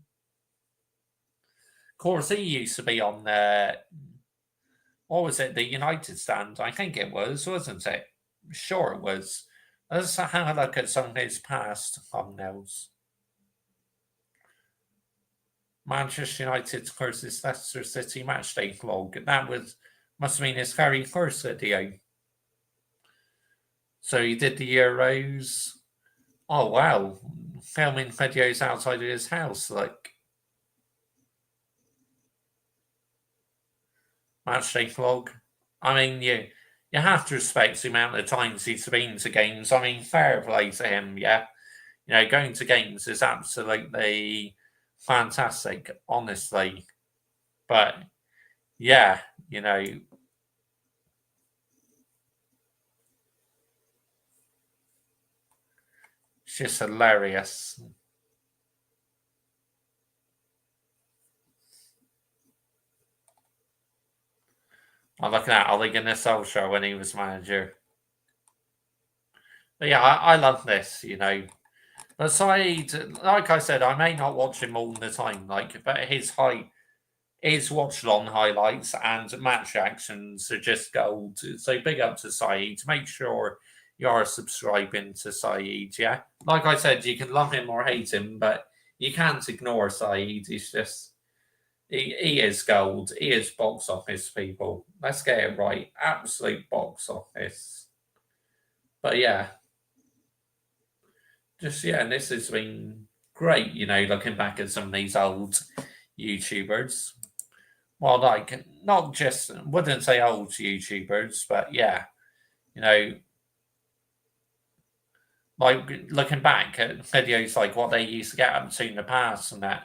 Of course, he used to be on what was it, the United stand? I think it was, wasn't it? Sure, it was. Let's have a look at some of his past thumbnails. Manchester United versus Leicester City matchday vlog. That must mean his very first video. So he did the Euros. Oh wow, filming videos outside of his house, like matchday vlog. I mean, you have to respect the amount of times he's been to games. I mean, fair play to him. Yeah, going to games is absolutely fantastic, honestly. But yeah, it's just hilarious. I'm looking at Ole Gunnar Solskjaer when he was manager. But yeah, I love this, But Saeed, like I said, I may not watch him all the time, but his watch-along highlights and match actions are just gold. So big up to Saeed. Make sure you are subscribing to Saeed, yeah? Like I said, you can love him or hate him, but you can't ignore Saeed. He's just, he is gold. He is box office, people. Let's get it right. Absolute box office. But yeah. And this has been great, looking back at some of these old YouTubers. Well, not just, wouldn't say old YouTubers, but yeah, looking back at videos like what they used to get up to in the past and that.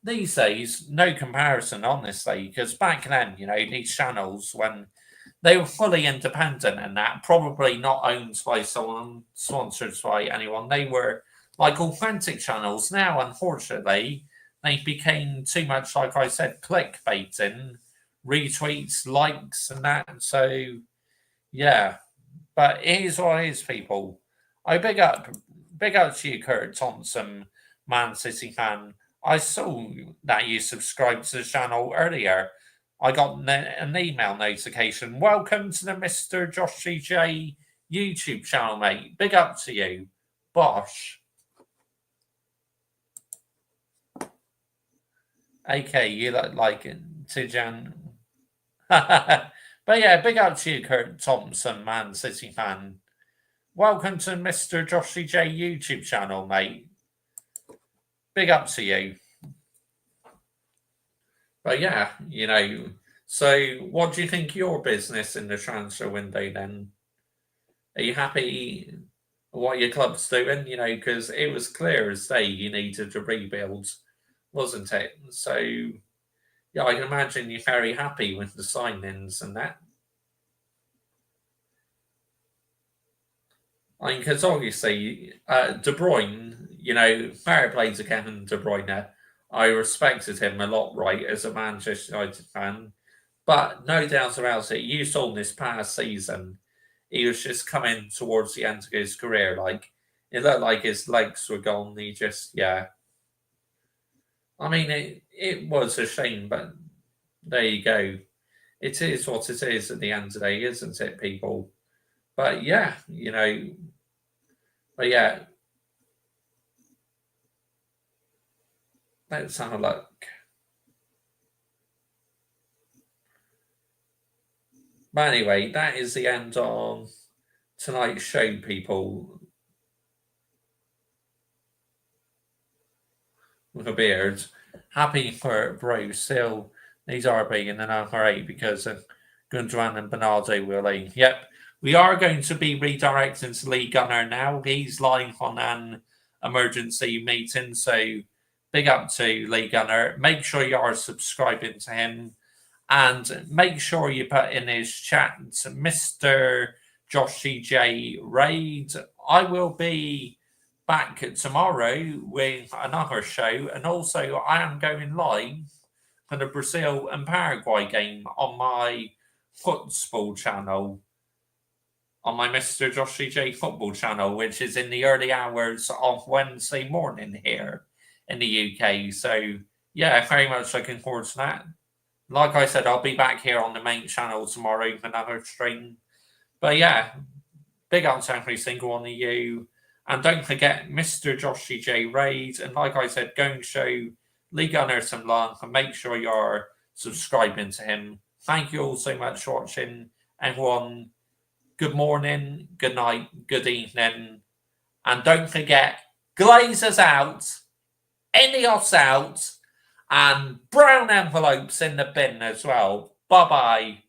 These days, no comparison, honestly, because back then, these channels, when they were fully independent and that, probably not owned by someone, sponsored by anyone. They were like authentic channels. Now, unfortunately, they became too much, like I said, clickbaiting, retweets, likes, and that. So, yeah. But here's what it is, people. I big up to you, Kurt Thompson, Man City fan. I saw that you subscribed to the channel earlier. I got an email notification. Welcome to the Mr. Joshy J YouTube channel, mate. Big up to you. Bosh. Okay, you look like Tijan. But yeah, big up to you, Kurt Thompson, Man City fan. Welcome to Mr. Joshy J YouTube channel, mate. Big up to you. But yeah, so what do you think of your business in the transfer window then? Are you happy what your club's doing? Because it was clear as day you needed to rebuild, wasn't it? So Yeah, I can imagine you're very happy with the signings and that. I mean, because obviously, De Bruyne, fair play to Kevin De Bruyne. I respected him a lot, right, as a Manchester United fan. But no doubt about it, you saw this past season, he was just coming towards the end of his career. Like, it looked like his legs were gone. He just, yeah. I mean, it was a shame, but there you go. It is what it is at the end of the day, isn't it, people? But yeah, but yeah, let's have a look. But anyway, that is the end of tonight's show, people. With a beard. Happy for Bro still. These are big in the number 8 because of Gundogan and Bernardo Willie. Yep. We are going to be redirecting to Lee Gunner now. He's lying on an emergency meeting. So big up to Lee Gunner. Make sure you are subscribing to him. And make sure you put in his chat, Mr. Joshy J Raid. I will be back tomorrow with another show, and also I am going live for the Brazil and Paraguay game on my football channel, on my Mr. Joshy J football channel, which is in the early hours of Wednesday morning here in the UK. So yeah, very much looking forward to that. Like I said, I'll be back here on the main channel tomorrow for another stream. But yeah, big up to every single one of you. And don't forget Mr. Joshy J Raid. And like I said, go and show Lee Gunner some love and make sure you're subscribing to him. Thank you all so much for watching. Everyone, good morning, good night, good evening. And don't forget, Glazers out, Ineos out, and brown envelopes in the bin as well. Bye-bye.